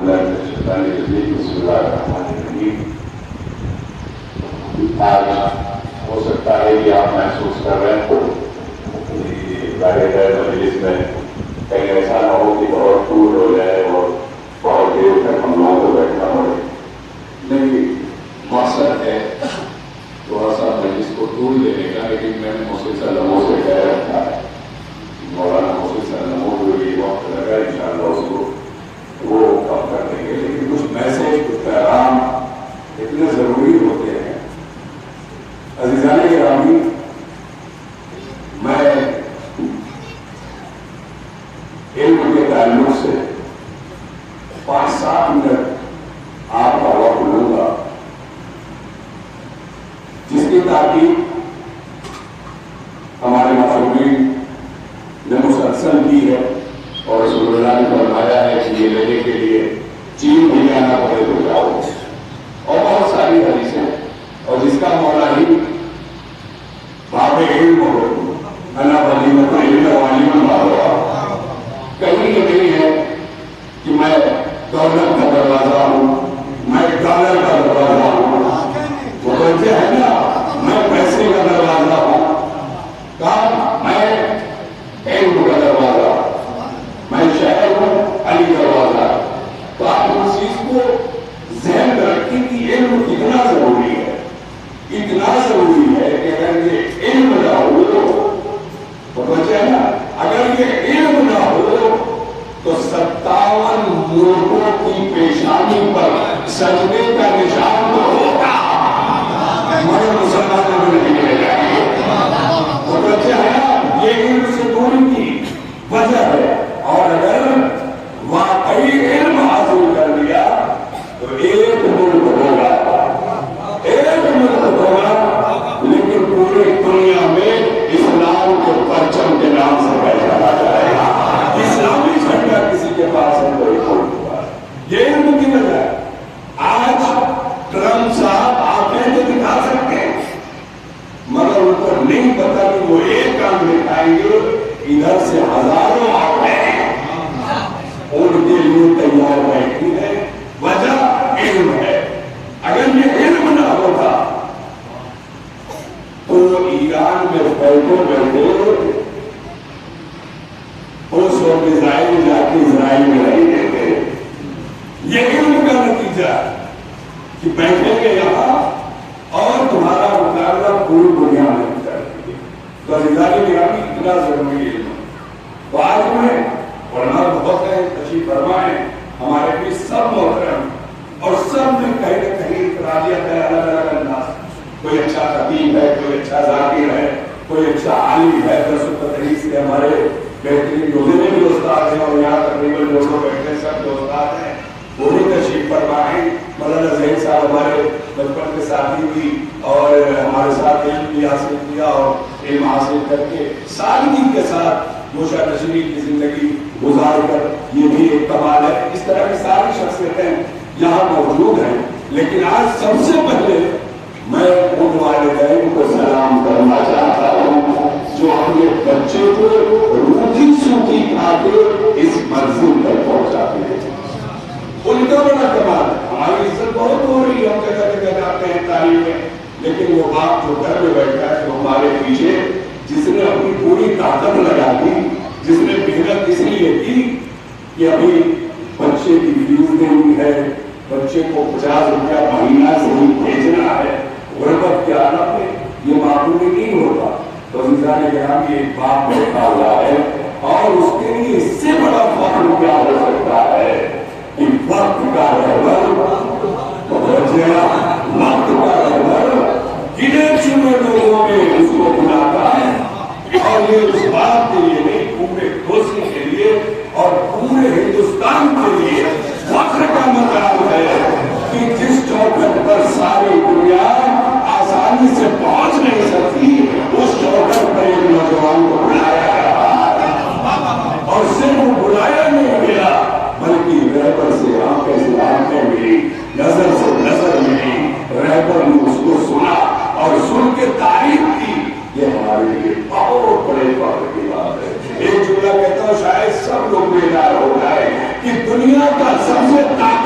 بسم اللہ الرحمن الرحیم۔ آج ہو سکتا ہے کہ آپ محسوس کر رہے ہو کہ ظاہر ہے مجلس میں کہیں ایسا نہ ہو کہ بہت دور ہو جائے اور بہت دیر تک ہم لوگوں کو بیٹھنا پڑے، نہیں مقصد ہے تھوڑا سا مجلس کو طول دینے کا، لیکن میں نے محسن سلموں سے کہہ رکھا ہے مولانا محسن سلموں کو یہ وقت لگا انشاءاللہ اس کو وہ کم کر دیں گے، لیکن کچھ میسج کچھ پیغام اتنے ضروری ہوتے ہیں۔ عزیزان گرامی، میں علم کے تعلق سے 5-7 منٹ آپ کا وقت لوں گا، جس کی تاکید ہمارے معصومین نے مسلسل کی ہے، اور رسول اللہ نے فرمایا ہے کہ یہ لینے کے لیے چین بھی جانا پڑے تو جاؤ، اور بہت ساری حدیثیں، اور جس کا مولا ہی باب علم ہو، انا ولیمۃ العلم وعلیم بابا، کہیں یہ نہیں ہے کہ میں دولت کا دروازہ ہوں، میں ڈالر کا دروازہ ہوں، وہ بچے ہے نا میں پیسے کا دروازہ ہوں، کہا میں علم کا دروازہ، میں شہر ہوں علی دروازہ۔ تو آپ اس چیز کو ذہن میں رکھیں کہ علم کتنا ضروری ہے، اتنا ضروری ہے کہ اگر یہ علم نہ ہو تو بچے نا، اگر یہ علم نہ ہو تو 57 ملکوں کی پیشانی پر سجدے کا نشان تو ہوگا مگر مسلمانوں میں نہیں ملے گا۔ تو بچے نا یہ علم سے دور کی وجہ ہے، اور اگر واقعی علم حاصل کر لیا تو ایک ملک ہوگا، لیکن پوری دنیا میں اسلام کے پرچم کے نام سے پہچانا جائے گا، اسلامی جھنڈا کسی کے پاس نہیں ہوگا۔ یہ علم کی وجہ ہے۔ آج ٹرمپ صاحب آنکھیں تو دکھا سکتے ہیں، مگر ان کو نہیں پتا کہ وہ ایک کام دکھائیں گے، ادھر سے ہزاروں آنکھیں ان کے لیے تیار بیٹھی ہے، وجہ علم ہے۔ اگر یہ علم نہ ہوتا تو ایران میں بیٹھے بیٹھے اس وقت اسرائیل جا کے اسرائیل میں رہ دیتے۔ یہ علم کا نتیجہ کہ بیٹھیں گے یہاں اور تمہارا مقابلہ پوری دنیا میں کر دیں گے۔ تو عزیزان گرامی، اتنا ضروری علم۔ تو آج میں علماء بہت ہیں، تشریف فرما ہے ہمارے بھی سب محترم، اور سب میں کہیں نہ کہیں انفرادیت ہے، الگ الگ انداز۔ کوئی اچھا خطیب ہے، کوئی اچھا ذاکر ہے، کوئی اچھا عالم ہے، درس و تدریس کے ہمارے بہترین روزے میں بھی استاد ہیں، اور یہاں تقریباً جو لوگ بیٹھے ہیں سب جو استاد ہیں وہ بھی تشریف فرما ہیں۔ مولانا ظہیر صاحب ہمارے بچپن کے ساتھی بھی، اور ہمارے ساتھ علم بھی حاصل کیا، اور علم حاصل کر کے سادگی کے ساتھ گوشہ نشری کی زندگی گزار کر، یہ بھی ایک کمال ہے۔ اس طرح کی ساری شخصیتیں یہاں موجود ہیں، لیکن آج سب سے پہلے میں ان والدین کو سلام کرنا چاہتا ہوں جو اپنے بچے کو روٹی سوکھی کھا کے اس منزل پر پہنچاتے ہیں۔ ان کا بڑا کمال ہے۔ ہماری عزت بہت ہو رہی ہے، ہم جگہ جگہ جاتے ہیں تعلیم میں، لیکن وہ باپ جو گھر میں بیٹھا ہے، جو ہمارے پیچھے جس نے اپنی پوری طاقت لگا دی، جس نے محنت اس لیے کی کہ ابھی بچے کی فیس دینی ہے، بچے کو 50 روپیہ مہینہ سے ہی بھیجنا ہے، غربت کے عالم میں یہ معمولی نہیں ہوتا۔ تو عزیزان گرامی، ایک باپ بیٹھا ہوا ہے، اور اس کے لیے اس سے بڑا فخر کیا ہو سکتا ہے کہ وقت کا رہبر، وقت کا رہبر گنے چنے لوگوں میں اس کو بلاتا ہے، اور یہ اس بات کے لیے نہیں، پورے دوسری کے لیے اور پورے ہندوستان کے لیے فخر کا مقام ہے کہ جس چوکھٹ پر ساری دنیا آسانی سے پہنچ نہیں سکتی، اس چوکھٹ پر ایک نوجوان کو بلایا گیا، اور صرف بلایا نہیں گیا بلکہ رہبر سے آنکھیں ملی، نظر سے نظر ملی، رہبر نے اس کو سنا اور سن کے تعریف کی۔ یہ ہمارے لیے بہت بڑے فخر کی بات ہے۔ ایک جملہ کہتا ہوں، شاید سب لوگ بیدار ہو جائے کہ دنیا کا سب سے طاقتور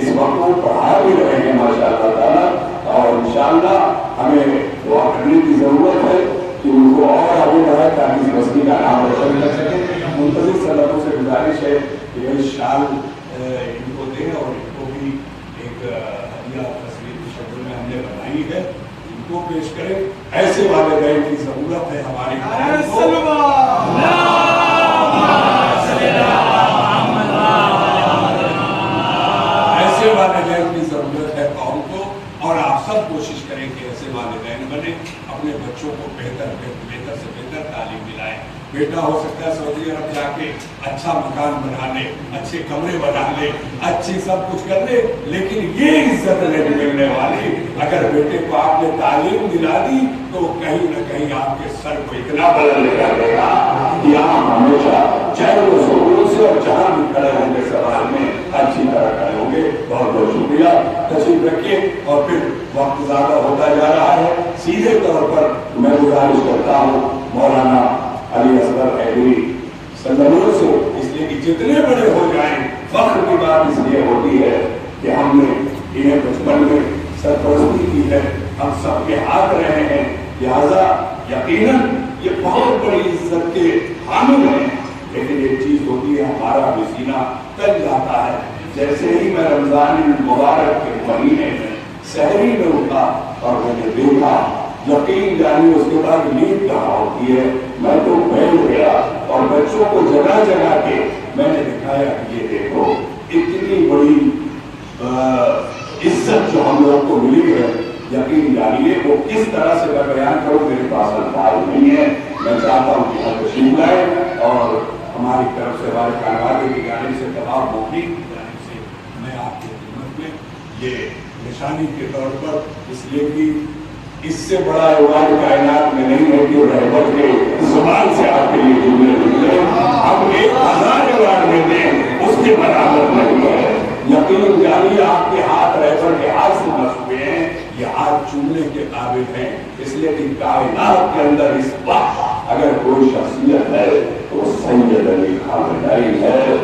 اس وقت وہ پڑھا بھی رہے ہیں ماشاء اللہ تعالیٰ. اور انشاءاللہ ہمیں دعا کرنے کی ضرورت ہے کہ ان کو اور آگے بڑھائے تاکہ اس بستی کا نام روشن کر سکیں. منتظر صدقوں سے گزارش ہے کہ یہ شال ان کو دیں اور ان کو بھی ایک ہدیہ تصویر کی شکل میں ہم نے بنائی ہے, ان کو پیش کریں. ایسے والدین کی ضرورت ہے ہماری ایسے والدین کی ضرورت ہے قوم کو, اور آپ سب کوشش کریں کہ ایسے والدین بنے, اپنے بچوں کو بہتر سے بہتر تعلیم دلائیں. بیٹا ہو سکتا ہے سعودی عرب جا کے اچھا مکان بنا لے, اچھے کمرے بنا لے, اچھی سب کچھ کر لے, لیکن یہ عزت نہیں ملنے والی اگر بیٹے کو آپ نے تعلیم دلا دی تو کہیں نہ کہیں آپ کے سر کو اتنا بلند کر دے گا کہ آپ ہمیشہ چاہے وہ سکون سے اور جہاں بھی کھڑے ہوں گے سوال میں اچھی طرح کھڑے ہوں گے. بہت بہت شکریہ, تشریف رکھیے. اور پھر وقت زیادہ ہوتا جا رہا ہے, سیدھے طور پر میں گزارش کرتا ہوں مولانا علی اصغر حیدری سلموں سے, اس لیے کہ جتنے بڑے ہو جائیں فخر کی بات اس لیے ہوتی ہے کہ ہم نے انہیں بچپن میں سرپرستی کی ہے, ہم سب کے ہاتھ رہے ہیں, لہذا یقیناً یہ بہت بڑی عزت کے حامل ہیں. لیکن ایک چیز ہوتی ہے ہمارا بھی سینہ تل جاتا ہے. جیسے ہی میں رمضان المبارک کے مہینے میں سحری میں اٹھا اور میں نے دیکھا, یقین جانی اس کے بعد نیند کہاں ہوتی ہے, میں تو بیٹھ گیا اور بچوں کو جگہ جگہ کے میں نے دکھایا کہ یہ دیکھو اتنی بڑی عزت جو ہم لوگ کو ملی ہے. یقین جانیے وہ کس طرح سے میں بیان کروں, میرے پاس الفاظ نہیں ہے. میں چاہتا ہوں کہ ہم تشریف لائیں اور ہماری طرف سے ہمارے خانوادے کی جانب سے تمام مفتی کی جانب سے میں آپ کی خدمت میں یہ نشانی کے طور پر, اس لیے کہ اس سے بڑا ایوارڈ کائنات میں نہیں ہے کہ رہبر کے زبان سے آپ کے لیے جملے نکلے. ہم 1000 ایوارڈ دیتے ہیں اس کے برابر نہیں ہے. یقین جانیے آپ کے ہاتھ رہبر کے ہاتھ سے بس ہوئے ہیں, یہ ہاتھ چومنے کے قابل ہیں. اس لیے کہ کائنات کے اندر اس وقت اگر کوئی شخصیت ہے تو سید علی خامنہئی ہے,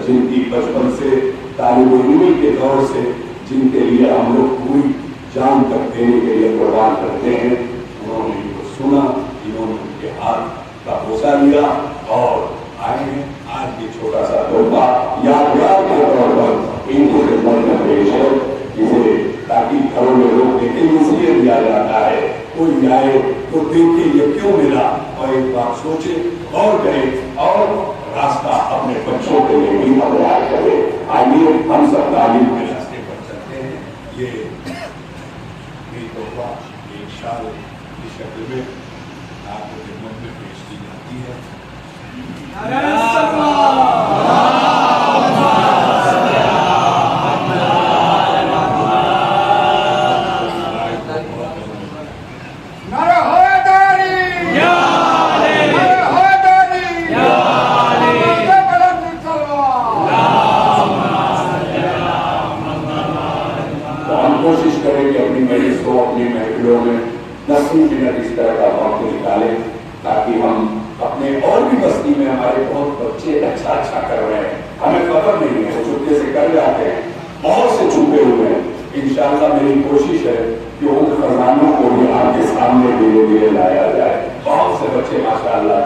جن کی بچپن سے طالب علمی کے دور سے جن کے لیے ہم لوگ پوری جان تک دینے کے لیے قربان کرتے ہیں. انہوں نے ان کو سنا, انہوں نے ان کے ہاتھ کا بوسہ لیا اور آئے ہیں. آج یہ چھوٹا سا تحفہ یادگار کے طور پر ان کی خدمت میں پیش ہے, جسے تاکہ گھروں میں لوگ دیکھیں اس لیے دیا جاتا ہے. کوئی جائے تو دیکھے یہ کیوں ملا اور ایک بات سوچے اور کرے اور راستہ اپنے بچوں کے لیے بھی تیار کرے. آئیے ہم سب تعلیم کے راستے پر چلتے ہیں. یہ تحفہ ایک شال کی شکل میں آپ کی خدمت میں پیش کی جاتی ہے. کوشش کریں کہ اپنی مجلس کو اپنی محفلوں میں 10 منٹ اس طرح کا وقت نکالیں تاکہ ہم اپنے اور بھی بستی میں ہمارے بہت بچے اچھا کر رہے ہیں, ہمیں خبر نہیں ہے, وہ چپکے سے کر جاتے ہیں, بہت سے چھپے ہوئے ہیں. انشاءاللہ میری کوشش ہے کہ ان خزانوں کو بھی آپ کے سامنے دھیرے دھیرے لایا جائے. بہت سے بچے ماشاءاللہ